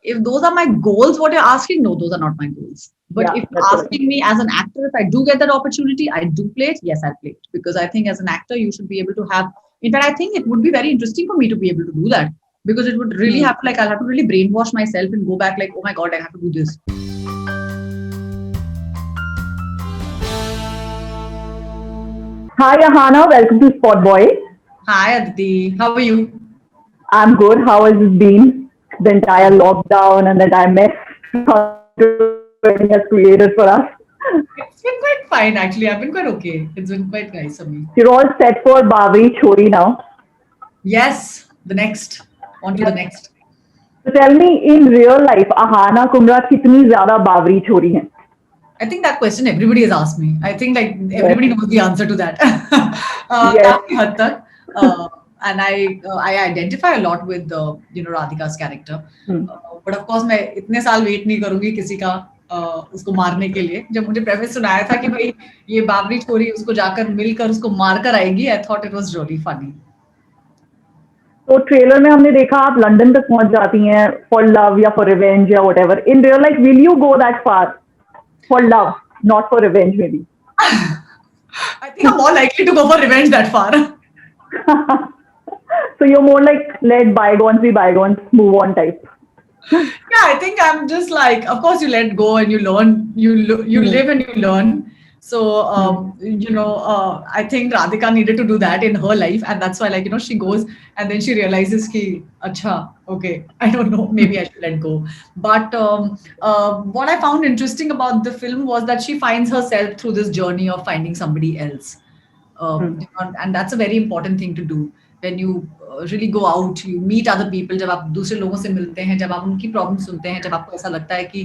if those are my goals, what you're asking, no, those are not my goals. But Yeah, if you're that's what I asking me as an actor, if I do get that opportunity, I do play it. Yes, I'll play it because I think as an actor, you should be able to have. In fact, I think it would be very interesting for me to be able to do that because it would really hmm. have to like I'll have to really brainwash myself and go back like, oh my god, I have to do this. Hi, Ahana. Welcome to Spot Boy. Hi, Aditi. How are you? I'm good. How has it been? The entire lockdown and the entire mess has created for us. It's been quite fine actually. I've been quite okay. It's been quite nice for me. You're all set for Bawri Chori now. Yes, the next. On to the Yep. next. So tell me, in real life, Ahana Kumra कितनी ज़्यादा बावरी छोरी है? I think that question everybody has asked me. I think like Yes. everybody knows the answer to that. Yes. काफी हद तक. And I identify a lot with Radhika's character. Hmm. But of course मैं इतने साल wait नहीं करूंगी किसी का उसको मारने के लिए. जब मुझे प्रेफेस सुनाया था कि भाई ये बावरी छोरी उसको जाकर मिलकर उसको मारकर आएगी, I thought it was really funny. तो ट्रेलर में हमने देखा आप लंदन तक पहुंच जाती हैं फॉर लव या फॉर रिवेंज या whatever. In real life will you go that far for love, not for revenge may be? I think I'm more likely to go for revenge that far. So you're more like let bygones be bygones, move on type. Yeah, I think I'm just like, of course, you let go and you learn, you Hmm. live and you learn. So, Hmm. I think Radhika needed to do that in her life, and that's why, like, she goes and then she realizes ki, acha, okay, I don't know, maybe I should let go. But what I found interesting about the film was that she finds herself through this journey of finding somebody else. Hmm. And that's a very important thing to do when you really go out, you meet other people. जब आप दूसरे लोगों से मिलते हैं, जब आप उनकी प्रॉब्लम सुनते हैं, जब आपको ऐसा लगता है कि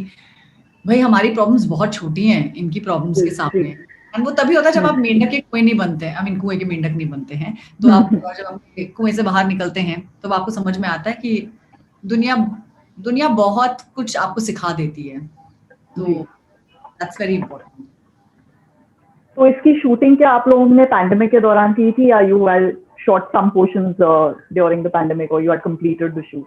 भाई हमारी प्रॉब्लम्स बहुत छोटी हैं इनकी प्रॉब्लम्स के जी. सामने. एंड वो तभी होता है जब Hmm. आप मेंढक के कुएं नहीं बनते हैं, आई मीन कुएं के मेंढक नहीं बनते हैं. तो आप Hmm. जब आप कुएं से बाहर निकलते हैं तो आपको समझ में आता है कि दुनिया दुनिया बहुत कुछ आपको सिखा देती है. तो जी. That's very important. तो इसकी शूटिंग क्या आप लोगों ने पैंडेमिक के दौरान की थी या you had shot some portions during the pandemic or you had completed the shoot?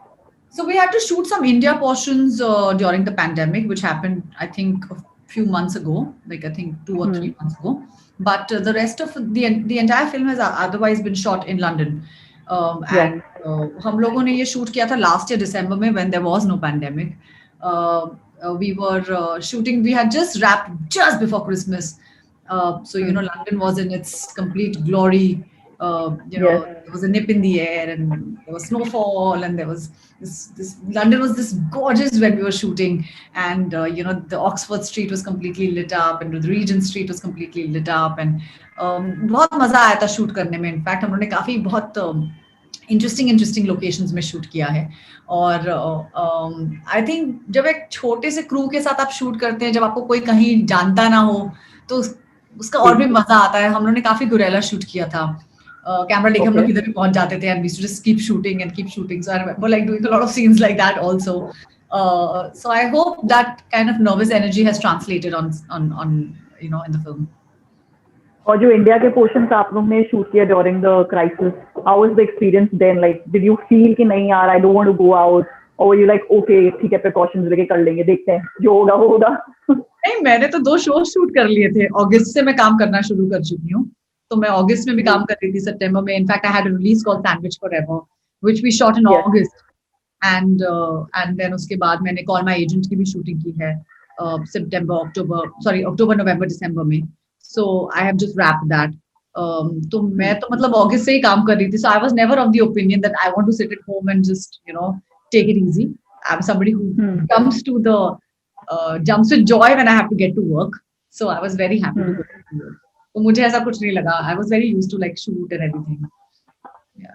So we had to shoot some India portions during the pandemic, which happened, I think, a few months ago, like I think 2 or 3 months ago. But the rest of the entire film has otherwise been shot in London. Yes. And हम लोगों ने ये shoot किया था last year December में when there was no pandemic. We were shooting. We had just wrapped just before Christmas. So Hmm. London was in its complete glory. Yes. There was a nip in the air and there was snowfall and there was this London was this gorgeous when we were shooting, and the Oxford Street was completely lit up and the Regent Street was completely lit up, and बहुत मजा आया था shoot करने में. In fact हम लोगों ने काफी बहुत इंटरेस्टिंग लोकेशंस में शूट किया है. और आई थिंक जब एक छोटे से क्रू के साथ आप शूट करते हैं, जब आपको कोई कहीं जानता ना हो, तो उसका और भी मजा आता है. हम लोगों ने काफी गुरेला शूट किया था. कैमरा लेके हम लोग Okay. किधर भी पहुंच जाते थे and we used to just keep shooting and keep shooting. So I remember like doing a lot of scenes like that also. So I hope that kind of nervous energy has translated on in the film. और जो India के portions आप लोग ने shoot किया during the crisis, how was the experience then? Like did you feel कि नहीं यार I don't want to go out, और यू लाइक ओके ठीक है प्रिकॉशंस लेके कर लेंगे, देखते हैं जो होगा वो होगा? नहीं, मैंने तो 2 शो शूट कर लिए थे. अगस्त से मैं काम करना शुरू कर चुकी हूँ. तो मैं अगस्त में भी जी. काम कर रही थी, सितंबर में. In fact I had a release called sandwich forever which we shot in Yes. अगस्त. एंड देन उसके बाद मैंने कॉल माय एजेंट की भी शूटिंग की है अक्टूबर नवंबर दिसंबर में. So I have just wrapped that. तो मैं तो मतलब अगस्त से ही काम कर रही थी. So I was never of the opinion that I want to sit at home and just take it easy. I am somebody who Hmm. Jumps to the jumps with joy when I have to get to work. So I was very happy to Hmm. go to work. तो मुझे ऐसा कुछ नहीं लगा. I was very used to like shoot and everything. Yeah.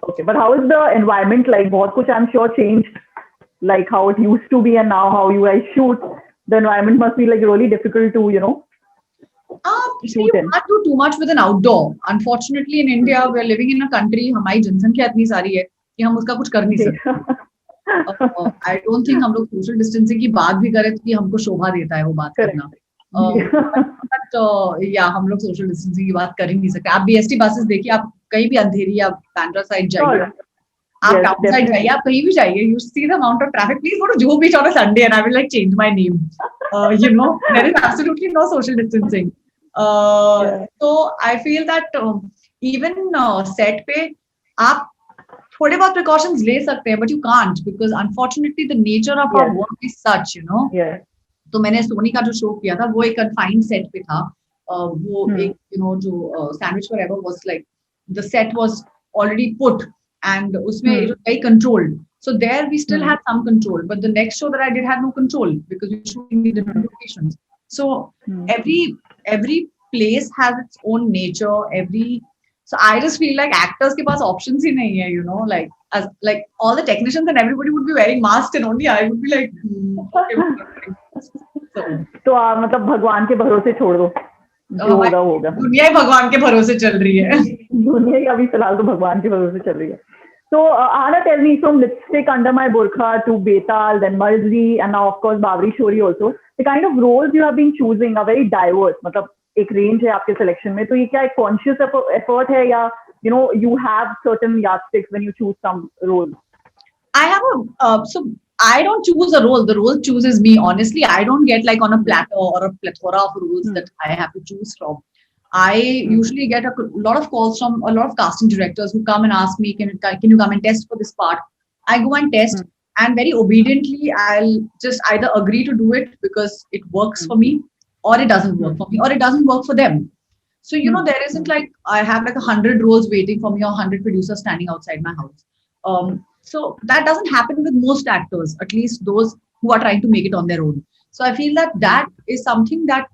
Okay, but how is the environment like? बहुत कुछ I'm sure changed, like how it used to be and now how you guys shoot. The environment must be like really difficult to See, you shoot in. can't do too much with an outdoor. Unfortunately, in India, we are living in a country, हमारी जनसंख्या इतनी सारी है कि हम उसका कुछ कर नहीं सकते. आई डोंट थिंक हम लोग सोशल डिस्टेंसिंग की बात भी करें तो कि हमको शोभा देता है वो बात करना. बट या हम लोग सोशल डिस्टेंसिंग की बात कर ही नहीं सकते. आप बीएसटी बसेस देखिए, आप कहीं भी अंधेरी या बैंड्रा साइड जाइए, Sure. आप Yes, टाउन साइड definitely. जाइए, आप कहीं भी जाइए, you see the amount of traffic. Please go to Juhu Beach on a Sunday, and I will like change my name. There is absolutely no social distancing. Yeah. So I feel that even set पे आप थोड़े बहुत precautions ले सकते हैं, but you can't because unfortunately the nature of our Yes. work is such. Yeah. तो मैंने सोनी का जो शो किया था वो एक कन्फाइंड सेट पे था. वो एक जो sandwich forever was like the set was already put and उसमें it was very controlled. So there we still had some control, but the next show that I did had no control because we were shooting in different locations. So every place has its own nature. So I just feel like actors के पास options ही नहीं है, like all the technicians and everybody would be wearing masks and only I would be like, okay. तो मतलब भगवान के भरोसे छोड़ दो, जो होगा होगा. दुनिया ही भगवान के भरोसे चल रही है. दुनिया ही अभी फिलहाल तो भगवान के भरोसे चल रही है. So Anna, tell me, from Lipstick Under My Burqa to Betal, then Marzi, and now of course Bawri Shori also, the kind of roles you have been choosing are very diverse. मतलब एक range है आपके selection में, तो ये क्या एक conscious effort है या you have certain yardsticks when you choose some roles? I have so I don't choose a role. The role chooses me. Honestly, I don't get like on a platter or a plethora of roles that I have to choose from. I usually get a lot of calls from a lot of casting directors who come and ask me, can you come and test for this part? I go and test, and very obediently, I'll just either agree to do it because it works for me, or it doesn't work for me, or it doesn't work for them. So there isn't like I have like 100 roles waiting for me or 100 producers standing outside my house. So that doesn't happen with most actors, at least those who are trying to make it on their own. So I feel that is something that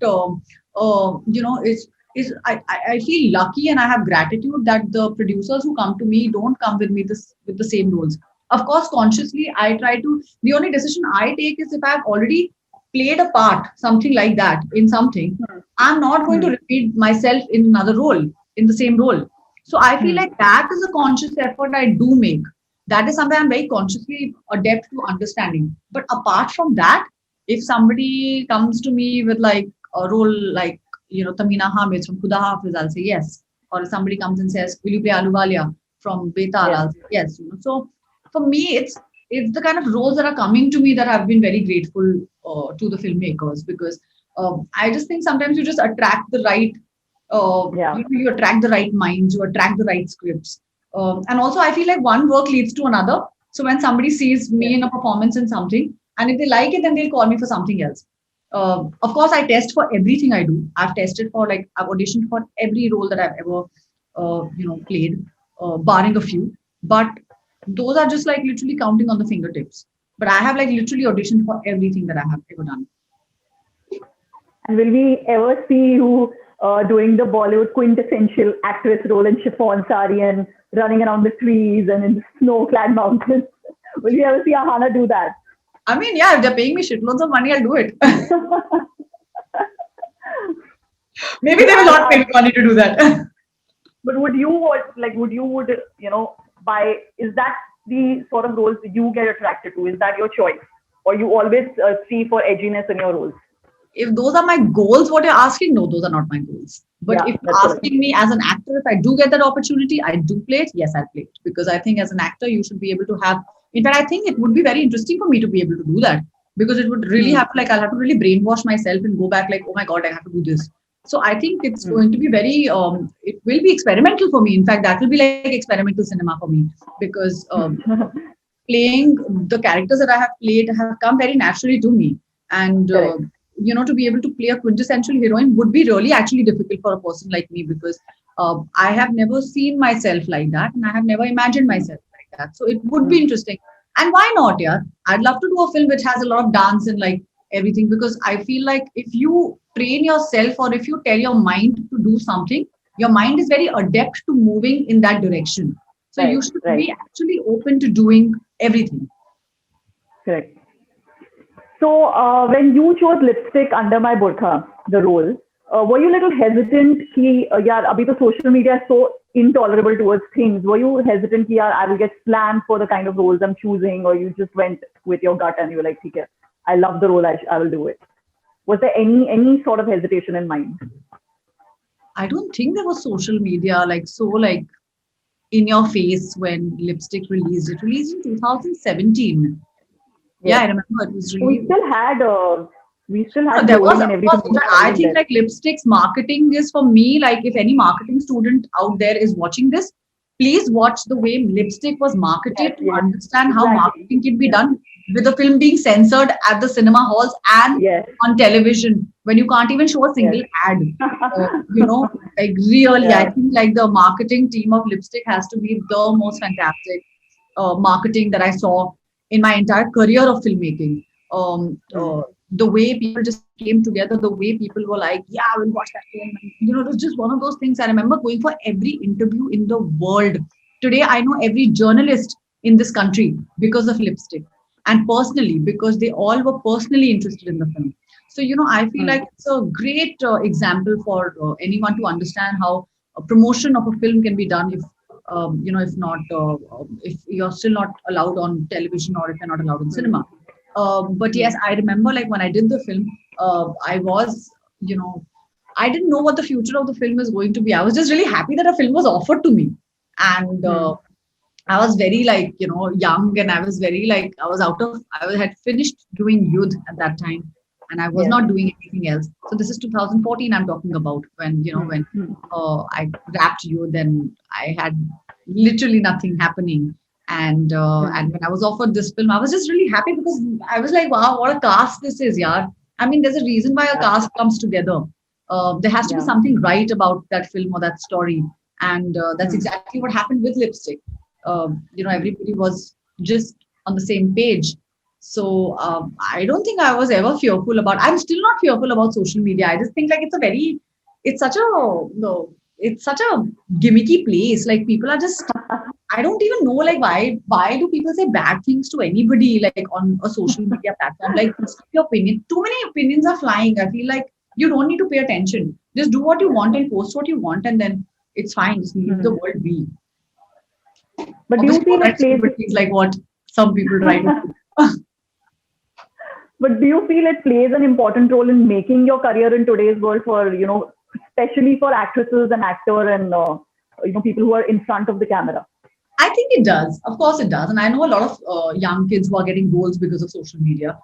is I feel lucky and I have gratitude that the producers who come to me don't come with me with the same roles. Of course, consciously I try to. The only decision I take is if I've already played a part, something like that in something, I'm not going to repeat myself in another role, in the same role. So I feel like that is a conscious effort I do make. That is something I'm very consciously adept to understanding. But apart from that, if somebody comes to me with like a role like, Tamina Hamid from Khuda Hafiz, I'll say yes. Or if somebody comes and says, will you play Aluwalia from Betal? I'll say yes. So for me, it's the kind of roles that are coming to me that I've been very grateful to the filmmakers because I just think sometimes you just attract the right, you attract the right minds, you attract the right scripts. And also, I feel like one work leads to another. So when somebody sees me in a performance in something, and if they like it, then they'll call me for something else. Of course, I test for everything I do. I've tested for I've auditioned for every role that I've ever, played, barring a few. But those are just like literally counting on the fingertips. But I have like literally auditioned for everything that I have ever done. And will we ever see you doing the Bollywood quintessential actress role in chiffon sari and running around the trees and in the snow-clad mountains? Will you ever see Ahana do that? I mean, yeah, if they're paying me shitloads of money, I'll do it. Maybe they will not pay me money to do that. But would you is that the sort of roles you get attracted to? Is that your choice? Or you always see for edginess in your roles? If those are my goals, what you're asking, no, those are not my goals. But if you're asking me as an actor, if I do get that opportunity, I do play it. Yes, I'll play it. Because I think as an actor, you should be able to have, in fact, I think it would be very interesting for me to be able to do that. Because it would really have to, I'll have to really brainwash myself and go back oh my God, I have to do this. So I think it's going to be very, it will be experimental for me. In fact, that will be like experimental cinema for me. Because playing the characters that I have played have come very naturally to me. And, to be able to play a quintessential heroine would be really actually difficult for a person like me because I have never seen myself like that and I have never imagined myself like that. So it would be interesting. And why not, yeah? I'd love to do a film which has a lot of dance and everything because I feel like if you train yourself or if you tell your mind to do something, your mind is very adept to moving in that direction. So you should be actually open to doing everything. Correct. So when you chose Lipstick Under My Burqa, the role, were you a little hesitant कि यार अभी तो social media is so intolerable towards things? Were you hesitant कि यार I will get slammed for the kind of roles I'm choosing, or you just went with your gut and you were like, ठीक है, I love the role, I will do it? Was there any sort of hesitation in mind? I don't think there was social media in your face when Lipstick released. It released in 2017. Yeah, Yes. I remember it was We released. still had No, there was, clothing and of course, everything but I available think there. like Lipstick's marketing is for me, like if any marketing student out there is watching this, please watch the way Lipstick was Yes, marketed to yes, understand how exactly. marketing can be Yes, done with the film being censored at the cinema halls and yes, on television when you can't even show a yes. single ad. You know, like really, I Yeah. think like the marketing team of Lipstick has to be the most fantastic marketing that I saw in my entire career of filmmaking. Hmm. The way people just came together, the way people were like, "Yeah, we'll watch that film." And, you know, it was just one of those things. I remember going for every interview in the world. Today, I know every journalist in this country because of Lipstick, and personally because they all were personally interested in the film. So, you know, I feel Hmm. like it's a great example for anyone to understand how a promotion of a film can be done if you know, if not, if you're still not allowed on television or if you're not allowed in Hmm. cinema. But Hmm. yes, I remember like when I did the film, I was, you know, I didn't know what the future of the film is going to be. I was just really happy that a film was offered to me. And Hmm. I was very like, you know, young and I was very like, had finished doing youth at that time and I was Yes. not doing anything else. So this is 2014 I'm talking about when, you know, Hmm. when Hmm. I wrapped youth and I had literally nothing happening. Hmm. And when I was offered this film, I was just really happy because I was like, wow, what a cast this is, yeah. I mean, there's a reason why a Yeah. cast comes together. There has to be Yeah. something right about that film or that story. And that's Hmm. exactly what happened with Lipstick. You know, Hmm. everybody was just on the same page. So I don't think I was ever fearful about. I'm still not fearful about social media. I just think like it's such a no, it's such a gimmicky place. Like people are just. I don't even know like why do people say bad things to anybody like on a social media platform? Like just your opinion. Too many opinions are flying. I feel like you don't need to pay attention. Just do what you want and post what you want, and then it's fine. Just leave the Hmm. world be. But do you Obviously, feel don't it write plays? stupid things like what some people write. But do you feel it plays an important role in making your career in today's world for, especially for actresses and actor and, people who are in front of the camera? I think it does. Of course, it does. And I know a lot of young kids who are getting roles because of social media.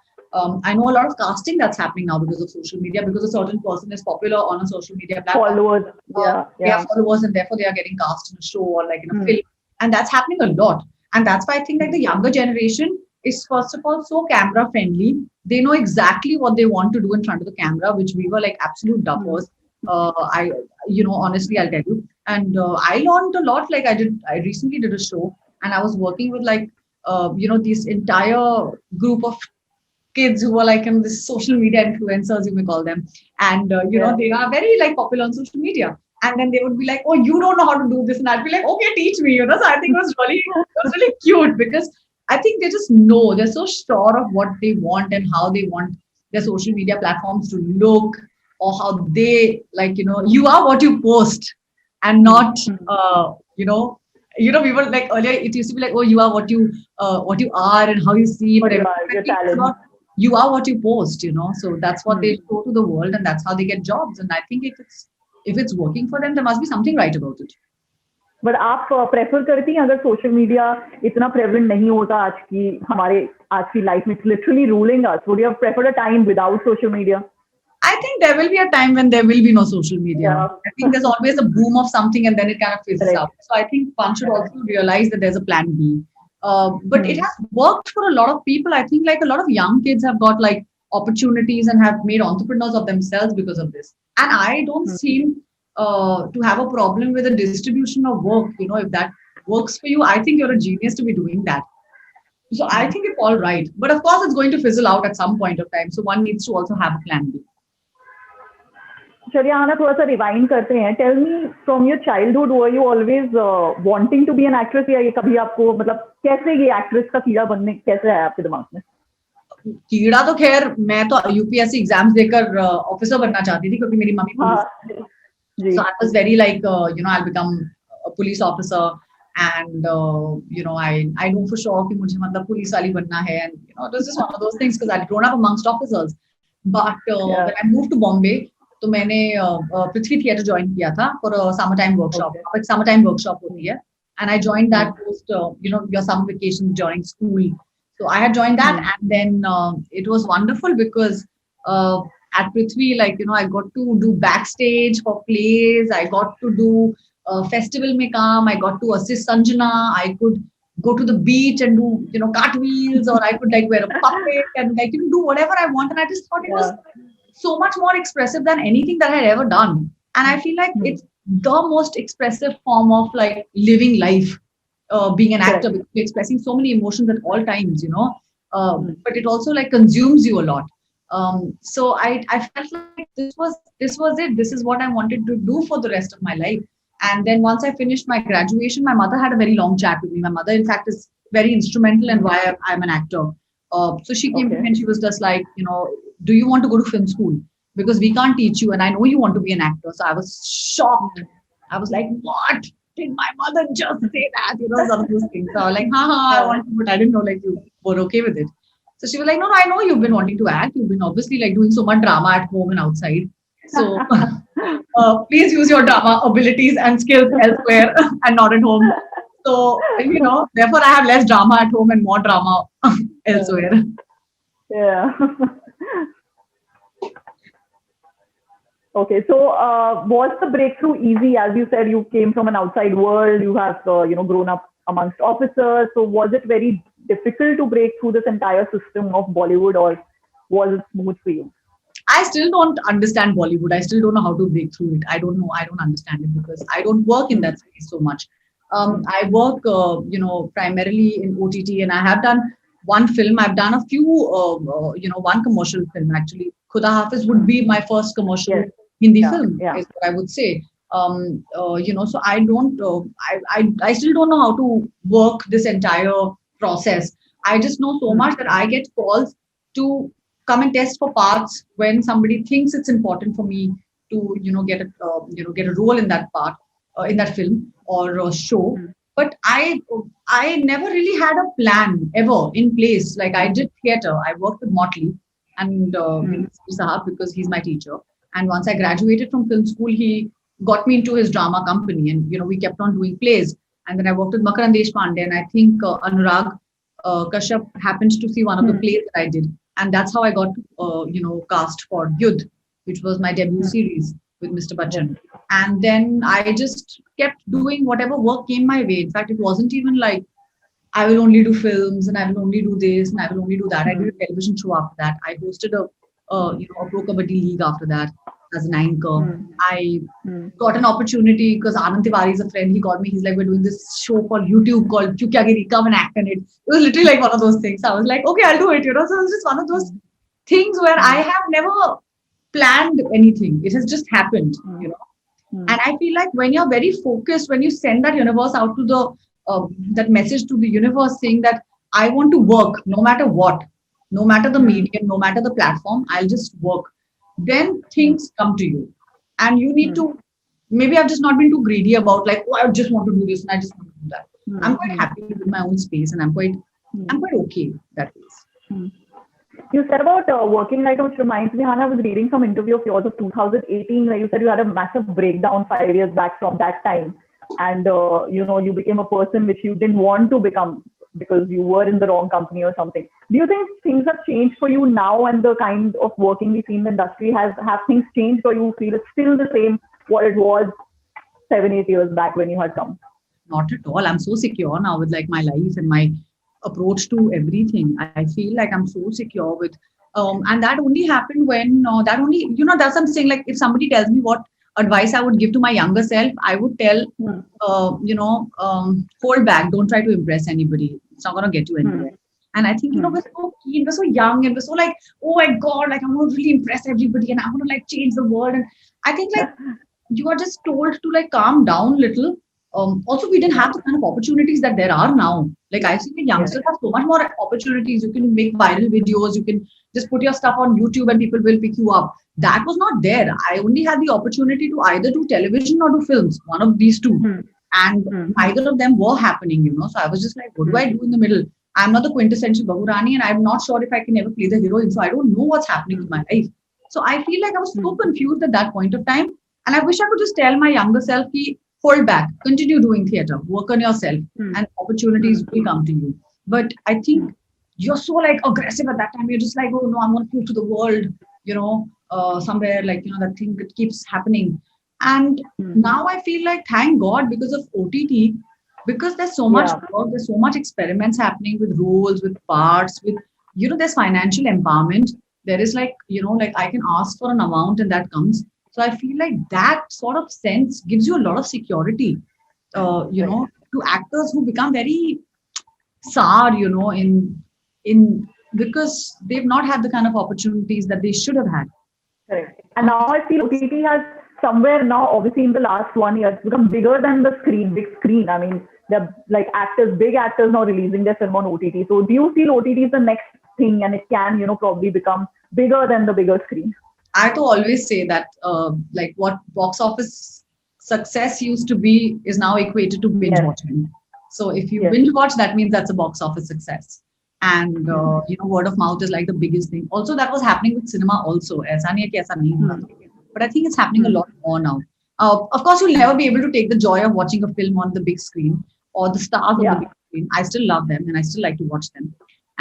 I know a lot of casting that's happening now because of social media, because a certain person is popular on a social media platform. Followers. Yeah. They have Yeah. followers and therefore they are getting cast in a show or like in a Hmm. film. And that's happening a lot. And that's why I think like Hmm. the younger generation is first of all so camera friendly. They know exactly what they want to do in front of the camera, which we were like absolute Hmm. duffers. I, you know, honestly, I'll tell you. And I learned a lot. Like I recently did a show and I was working with like, you know, this entire group of kids who are like in this social media influencers, you may call them. And, you know, Yeah. they are very like popular on social media. And then they would be like, oh, you don't know how to do this. And I'd be like, okay, teach me, you know. So I think it was really cute because I think they just know, they're so sure of what they want and how they want their social media platforms to look or how they like, you know, you are what you post and Hmm. not, Hmm. we were like earlier, it used to be like, oh, you are what you are and how you seem What and you everything. are, I your think it's talent. about you are what you post, you know. So that's what they Hmm. show to the world and that's how they get jobs. And I think if it's working for them, there must be something right about it. But आप prefer करती हैं अगर social media इतना prevalent नहीं होता आज की life में literally ruling us would you have preferred a time without social media I think there will be a time when there will be no social media. या I think there's always a boom of something and then it kind of fizzles out. Correct So I think one should correct also realize that there's a plan B. But it hmm has worked for a lot of people. I think like a lot of young kids have got like opportunities and have made entrepreneurs of themselves because of this. And I don't seem to have a problem with the distribution of work. You know, if that works for you, I think you're a genius to be doing that. So I think it's all right. But of course, it's going to fizzle out at some point of time. So one needs to also have a plan B. चलिए आना थोड़ा सा rewind करते हैं tell me from your childhood were you always wanting to be an actress या ये कभी आपको मतलब कैसे ये एक्ट्रेस का कीड़ा बनने कैसे आया आपके दिमाग में कीड़ा तो खैर मैं तो यूपीएससी एग्जाम्स देकर ऑफिसर बनना चाहती थी क्योंकि मेरी मम्मी हाँ पुलिस जी so I was very like I'll become a police officer and I know for sure कि मुझे मतलब पुलिस वाली बनना है and it was just one of those things because I'd grown up amongst officers but या when I moved to Bombay तो मैंने पृथ्वी theatre join किया था for a summer time workshop okay एक summer time workshop होती है and I joined that post, your summer vacations during school. So I had joined that, and then it was wonderful because at Prithvi, like, I got to do backstage for plays. I got to do festival mein kaam. I got to assist Sanjana. I could go to the beach and do, cartwheels, or I could like wear a puppet and like, do whatever I want. And I just thought it was so much more expressive than anything that I had ever done. And I feel like it's the most expressive form of like living life, being an actor, because you're expressing so many emotions at all times, but it also like consumes you a lot. So I felt like this was it. This is what I wanted to do for the rest of my life. And then once I finished my graduation, my mother had a very long chat with me. My mother, in fact, is very instrumental in why I'm an actor. So she came to me and she was just like, do you want to go to film school? Because we can't teach you, and I know you want to be an actor. So I was shocked. I was like, what? Did my mother just say that? Some of those things. So I was like, I want to, but I didn't know like you were okay with it. So she was like, no, I know you've been wanting to act. You've been obviously like doing so much drama at home and outside. So please use your drama abilities and skills elsewhere and not at home. So, therefore I have less drama at home and more drama elsewhere. Yeah. Okay, so was the breakthrough easy? As you said, you came from an outside world. You have, grown up amongst officers. So was it very difficult to break through this entire system of Bollywood, or was it smooth for you? I still don't understand Bollywood. I still don't know how to break through it. I don't know. I don't understand it because I don't work in that space so much. I work, primarily in OTT, and I have done one film. I've done a few, one commercial film actually. Khuda Hafiz would be my first commercial Hindi film, is what I would say. So I don't, I still don't know how to work this entire process. I just know so much that I get calls to come and test for parts when somebody thinks it's important for me to, get a role in that part, in that film or a show. But I never really had a plan ever in place. Like I did theater. I worked with Motley and Sahab because he's my teacher. And once I graduated from film school, he got me into his drama company, and we kept on doing plays. And then I worked with Makaran Deshpande, and I think Anurag Kashyap happened to see one of the plays that I did, and that's how I got cast for Yudh, which was my debut series with Mr. Bachchan. And then I just kept doing whatever work came my way. In fact, it wasn't even like I will only do films and I will only do this and I will only do that. I did a television show after that. I hosted a Pro Kabaddi League after that as an anchor. I got an opportunity because Anand Tiwari is a friend. He called me. He's like, we're doing this show called YouTube called Chukyagiri. Come and act in it. It was literally like one of those things. I was like, okay, I'll do it. So it was just one of those things where I have never planned anything. It has just happened, And I feel like when you're very focused, when you send that universe out to the that message to the universe saying that I want to work no matter what, no matter the medium, no matter the platform, I'll just work. Then things come to you, and you need to. Maybe I've just not been too greedy about like, oh, I just want to do this and I just want to do that. I'm quite happy with my own space, and I'm quite okay that way. You said about working right, which reminds me, Hannah, I was reading some interview of yours of 2018 where you said you had a massive breakdown 5 years back from that time. And, you became a person which you didn't want to become because you were in the wrong company or something. Do you think things have changed for you now, and the kind of working we see in the industry have things changed, or you feel it's still the same what it was 7-8 years back when you had come? Not at all. I'm so secure now with like my life and my approach to everything. I feel like I'm so secure with, and that only happened when that's what I'm saying. Like if somebody tells me what advice I would give to my younger self, I would tell, hold back. Don't try to impress anybody. It's not going to get you anywhere. And I think, we're so keen, we're so young, and we're so like, oh my God, like I'm going to really impress everybody and I'm going to like change the world. And I think like you are just told to like calm down a little. Also, we didn't have the kind of opportunities that there are now. Like I see the youngsters have so much more opportunities. You can make viral videos. You can just put your stuff on YouTube and people will pick you up. That was not there. I only had the opportunity to either do television or do films, one of these two. And neither of them were happening, So I was just like, what do I do in the middle? I'm not the quintessential Bahurani, and I'm not sure if I can ever play the heroine. So I don't know what's happening in my life. So I feel like I was so confused at that point of time. And I wish I could just tell my younger self, hold back, continue doing theater, work on yourself, Hmm. and opportunities Hmm. will come to you. But I Hmm. think you're so like aggressive at that time. You're just like, oh no, I'm going to prove to the world, somewhere like, that thing that keeps happening. And Hmm. now I feel like, thank God, because of OTT, because there's so much Yeah. work, there's so much experiments happening with roles, with parts, with, there's financial empowerment. There is like, like I can ask for an amount and that comes. So I feel like that sort of sense gives you a lot of security, Right. to actors who become very sour, in because they've not had the kind of opportunities that they should have had. Correct. And now I feel OTT has somewhere now, obviously in the last 1 year, it's become bigger than the screen, big screen. I mean, the like actors, big actors now releasing their film on OTT. So do you feel OTT is the next thing and it can, probably become bigger than the bigger screen? I to always say that, like what box office success used to be is now equated to binge Yes, watching. So if you yes. binge watch, that means that's a box office success. And Hmm. word of mouth is like the biggest thing. Also, that was happening with cinema also. ऐसा नहीं है कि ऐसा नहीं हो रहा Hmm. था. But I think it's happening a Hmm. lot more now. Of course, you'll never be able to take the joy of watching a film on the big screen or the stars on the Yeah, big screen. I still love them and I still like to watch them.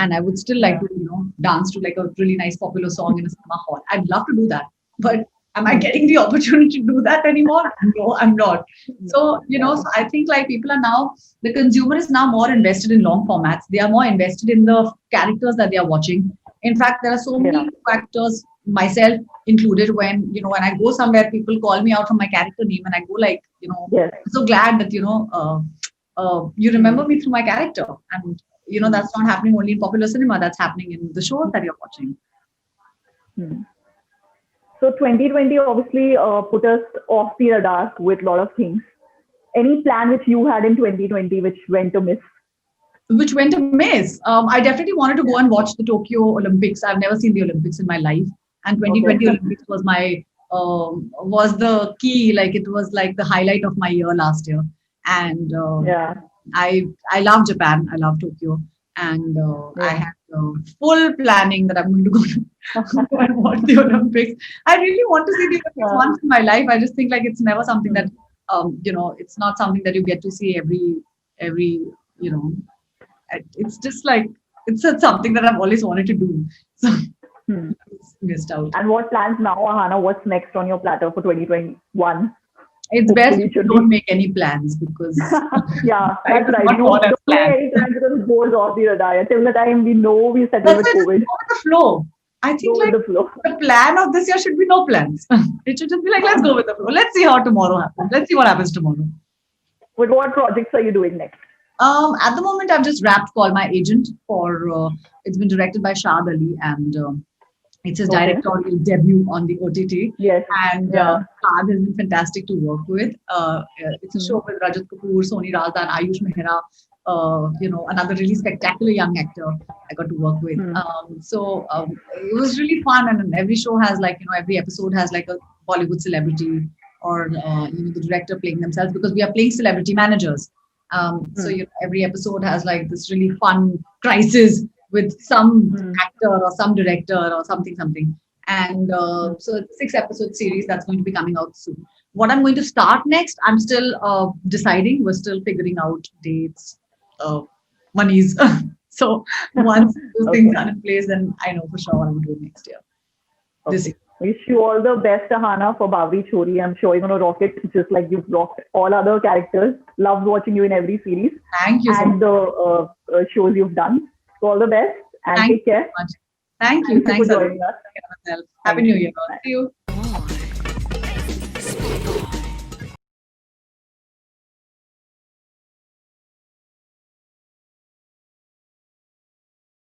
And I would still like yeah. to, dance to like a really nice popular song in a cinema hall. I'd love to do that. But am I Hmm. getting the opportunity to do that anymore? No, I'm not. So, Yeah. so I think like people are now, the consumer is now more invested in long formats. They are more invested in the characters that they are watching. In fact, there are so Yeah. many actors, myself included, when I go somewhere, people call me out from my character name and I go like, Yes. I'm so glad that, you Hmm. remember me through my character. And, Hmm. that's not happening only in popular cinema, that's happening in the shows that you're watching. Hmm. So 2020 obviously put us off the radar with a lot of things. Any plan which you had in 2020 which went to miss? Which went amiss. I definitely wanted to go and watch the Tokyo Olympics. I've never seen the Olympics in my life, and Okay. 2020 Olympics was was the key. Like it was like the highlight of my year last year, and Yeah. I love Japan. I love Tokyo, and I Yeah. had full planning that I'm going to go to go and watch the Olympics. I really want to see the Olympics Yeah. once in my life. I just think like it's never something that it's not something that you get to see every you know it's just like something that I've always wanted to do. So Hmm. it's missed out. And what plans now, Ahana? What's next on your platter for 2021? It's best Hopefully, if it you should don't be. make any plans because Yeah, life that's is right. not all as Don't make planned. any plans because it goes off the radar. Till the time we know we settle That's with why just COVID, go with the flow. I think go with like the flow. the plan of this year should be no plans. It should just be like let's go with the flow. Let's see how tomorrow happens. Let's see what happens tomorrow. But what projects are you doing next? At the moment, I've just wrapped Call My Agent for. It's been directed by Shad Ali, and it's his Okay. directorial debut on the OTT. Yes. And Yeah. Shad has been fantastic to work with. It's a Hmm. show with Rajat Kapoor, Soni Razdan, Ayush Mehra. Another really spectacular young actor I got to work with. Hmm. It was really fun, and every show has like every episode has like a Bollywood celebrity or the director playing themselves because we are playing celebrity managers. So Hmm. every episode has like this really fun crisis with some Hmm. actor or some director or something. And Hmm. so it's a 6 episode series that's going to be coming out soon. What I'm going to start next, I'm still deciding. We're still figuring out dates, uh, monies. So once those things Okay. are in place, then I know for sure what I'm doing next year. This Okay. year. Wish you all the best, Ahana, for Bawri Chori. I'm sure you're going to rock it just like you've rocked all other characters. Loved watching you in every series Thank you so much. and the shows you've done. So all the best and Thank take you care. so much. Thank you. Thank you for Thanks, Arun. joining us. Happy Thank New you. Year. Bye. See you.